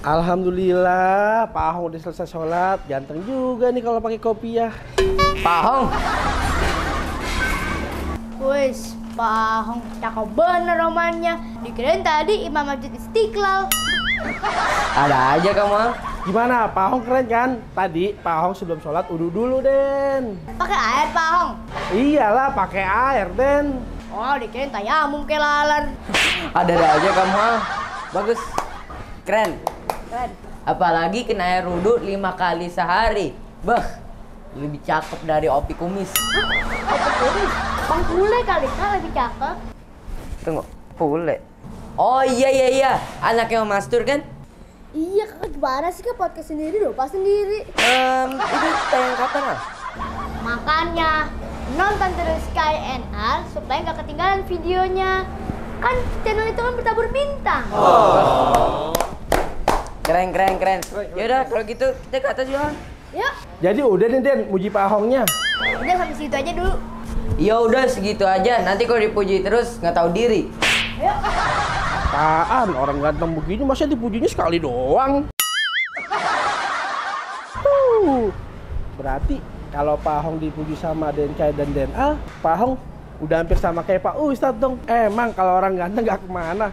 Alhamdulillah, Pak Ahong udah selesai sholat. Ganteng juga nih kalau pakai kopiah. Pak Ahong. Wis, Pak Ahong cakep bener romannya. Dikirain tadi Imam Masjid Istiqlal. Ada aja kamu. Gimana, Pak Ahong keren kan? Tadi Pak Ahong sebelum sholat udu dulu, Den. Pakai air, Pak Ahong? Iyalah, pakai air, Den. Oh, dikirain tayamum kelalar. Ada aja kamu. Bagus. Keren. Keren. Apalagi kena air wudhu 5 kali sehari. Bah, lebih cakep dari Opi Kumis. Opi Kumis? Bang Pule kali kan lebih cakep. Tunggu, Pule. Oh iya. Anaknya Mas Tur kan? Iya, kakak gimana sih kak podcast sendiri lupa sendiri. Itu tayang kapan ah? Makanya nonton terus Sky NR supaya nggak ketinggalan videonya. Kan channel itu kan bertabur bintang. Keren. Yaudah kalau gitu kita ke atas yuk. Yuk. Jadi udah nih, Den, muji Pak Ahongnya. Udah sampai situ aja dulu. Ya udah segitu aja. Nanti kalau dipuji terus nggak tahu diri. Yuk. Apaan? Orang ganteng begini masa dipujinya sekali doang? Berarti kalau Pak Ahong dipuji sama Den Kai dan Den A, Pak Ahong udah hampir sama kayak Pak Ustadz dong. Emang kalau orang ganteng gak kemana?